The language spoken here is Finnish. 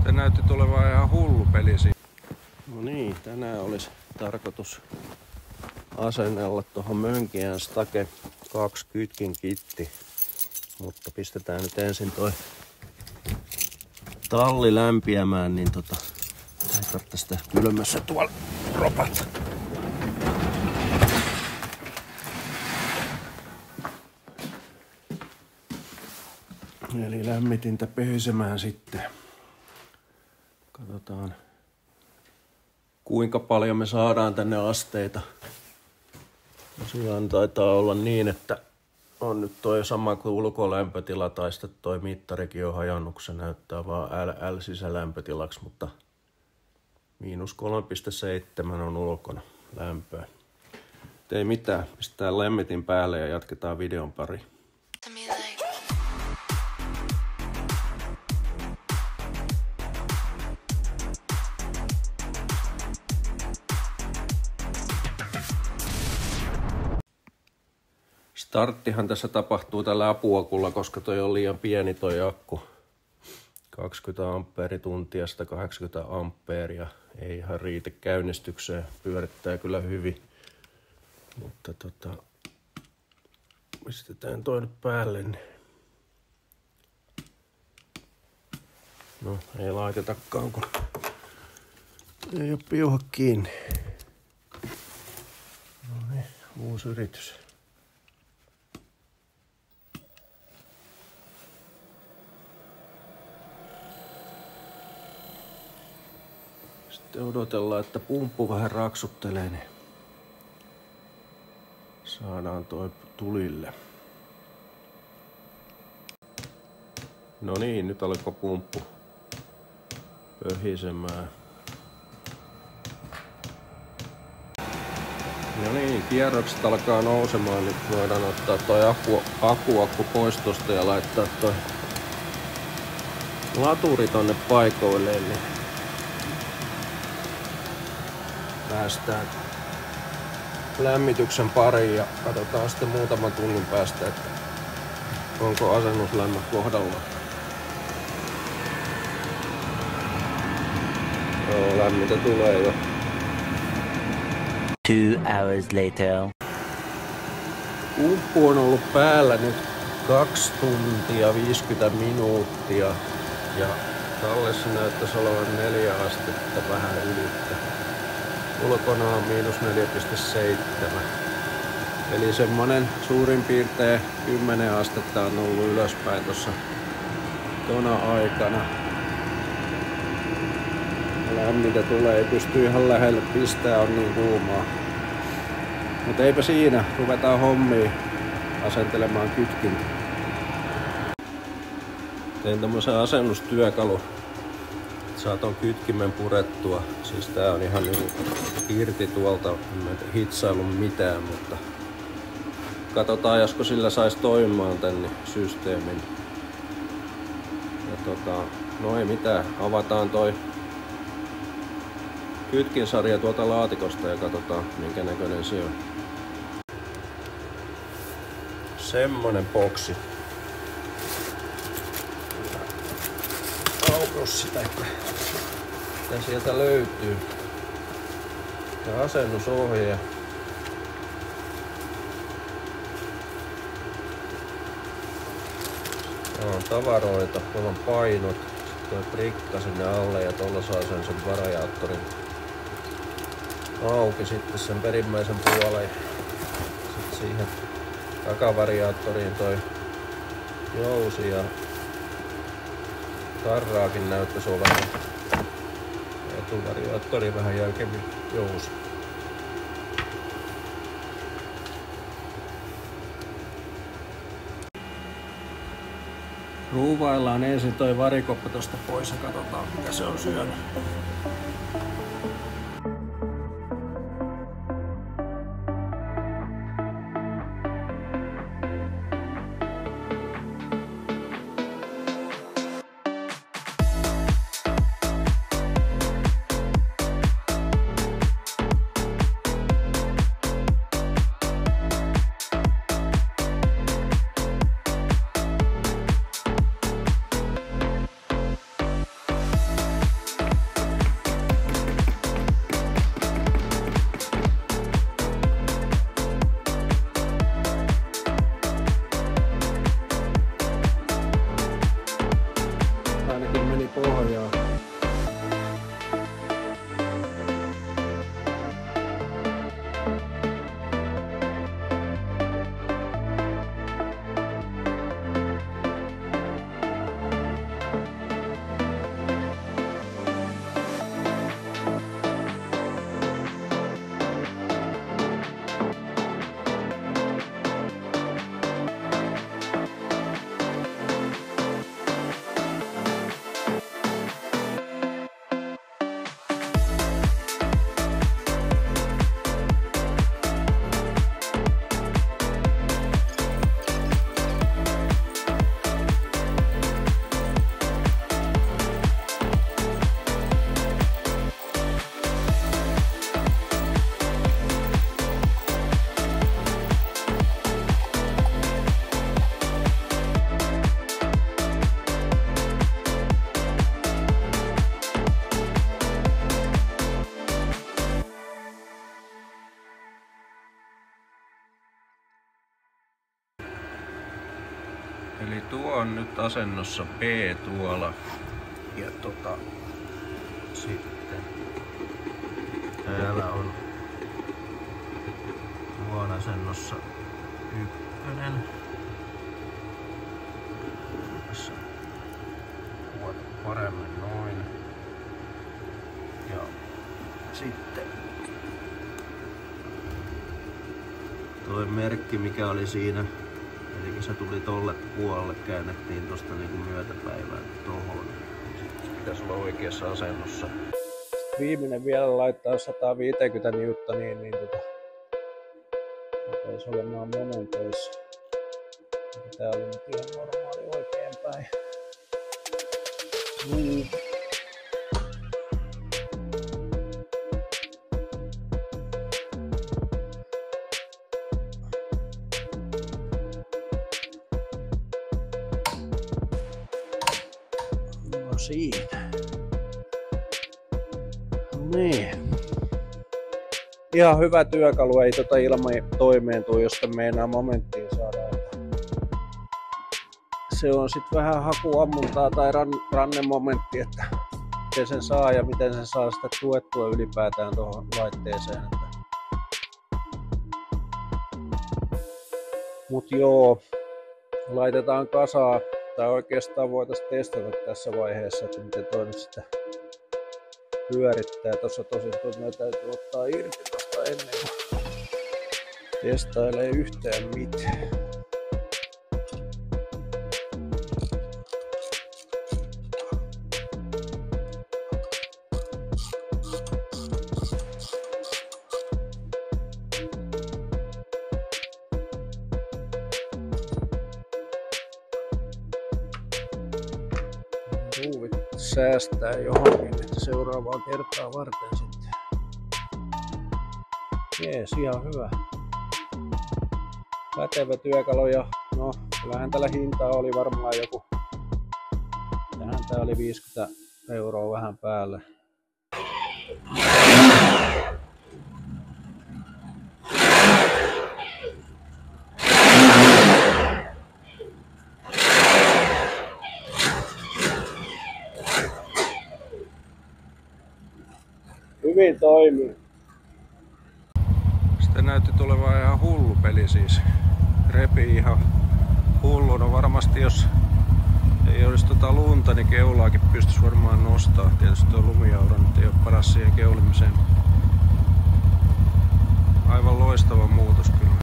Tämä näytti tulevan ihan hullu peli siinä. No niin, tänään olisi tarkoitus asennella tuohon Mönkijän Stake 2 kytkin kitti. Mutta pistetään nyt ensin toi talli lämpiämään, niin ei tarvitse sitä kylmässä tuolla ropata. Eli lämmitintä pöhisemään sitten. Katsotaan kuinka paljon me saadaan tänne asteita. Tosiaan taitaa olla niin, että on nyt toi sama kuin ulkolämpötila, tai sitten toi mittarikin on hajonnut, se näyttää vaan LL sisälämpötilaksi, mutta -3,7 on ulkona lämpöä. Ei mitään, pistetään lämmitin päälle ja jatketaan videon pari. Starttihan tässä tapahtuu tällä apuakulla, koska toi on liian pieni toi akku. 20 amperituntia, 180 ampeeria. Ei ihan riitä käynnistykseen. Pyörittää kyllä hyvin. Mutta pistetään toi nyt päälle. No, ei laitetakaan, kun ei ole piuha kiinni. No niin, uusi yritys. Sitten odotellaan, että pumppu vähän raksuttelee, niin saadaan toi tulille. No niin, nyt alkoi pumppu pöhisemään. No niin, kierrokset alkaa nousemaan. Nyt voidaan ottaa toi akku pois tosta ja laittaa toi laturi tonne paikoilleen. Niin päästään lämmityksen pariin ja katsotaan sitten muutaman tunnin päästä, että onko asennuslämmö kohdallaan. Joo, lämmitä tulee jo. 2 hours later. Pumppu on ollut päällä nyt 2 tuntia 50 minuuttia ja tallessa näyttäisi olevan 4 astetta vähän ylittä. Ulkona on -4,7. Eli semmonen suurin piirtein 10 astetta on ollut ylöspäin tuossa tona aikana. Lämmintä tulee, ei pysty ihan lähelle pistää, on niin kuumaa. Mutta eipä siinä, ruvetaan hommiin asentelemaan kytkintä. Tein tämmösen asennustyökalu. Saa ton kytkimen purettua. Siis tää on ihan irti tuolta, en hitsailu mitään, mutta katsotaan, josko sillä sais toimimaan tänne systeemin. Ja no ei mitään, avataan toi kytkinsarja tuolta laatikosta ja katsotaan minkä näköinen se on. Semmonen boksi. Aukaus sitä, mitä sieltä löytyy. Ja asennusohje. Täällä on tavaroita, tuolla on painot. Sitten on prikka sinne alle ja tuolla saa sen variaattorin auki sitten sen perimmäisen puolen. Sitten siihen takavariaattoriin toi jousi ja tarraakin näyttäisi olevan. Etuvariaattori vähän jälkemmin jousi. Ruuvaillaan ensin toi varikoppa tosta pois ja katsotaan mitä se on syönyt. peli pohjaa. Eli tuo on nyt asennossa B tuola. Ja sitten täällä on tuon asennossa 1. Tässä kuvata paremmin noin. Ja sitten toi merkki mikä oli siinä. Eli se tuli tolle puolelle, käännettiin tosta niinku myötäpäivään tohon. Sitten se pitäisi olla oikeassa asennossa. Viimeinen vielä laittaa 150 niutta, niin pitäisi olemaan momenteissa. Tää oli nyt ihan normaali oikeinpäin. No siinä. Niin. Ihan hyvä työkalu, ei ilman toimeen tuu, jos meinaa momenttiin saada. Se on sitten vähän hakuammuntaa tai rannemomentti, että miten sen saa ja miten sen saa sitä tuettua ylipäätään tuohon laitteeseen. Mut joo, laitetaan kasaa, tai oikeastaan voitaisiin testata tässä vaiheessa, että miten toi nyt sitä pyörittää. Tuossa tosin täytyy ottaa irti tosta ennen kuin testailee yhtään mitään. Ruuvit säästää johonkin, että seuraavaa kertaa varten sitten. Jees, ihan hyvä. Pätevä työkalu ja no, kyllähän tällä hintaa oli varmaan joku. Tähän tää oli 50 € vähän päälle. Hyvin toimii. Sitten näytti tulevan ihan hullu peli siis. Repii ihan hulluna. Varmasti jos ei olisi lunta, niin keulaakin pystyisi varmaan nostaa. Tietysti tuo lumijaura nyt ei ole paras siihen keulimiseen. Aivan loistava muutos kyllä.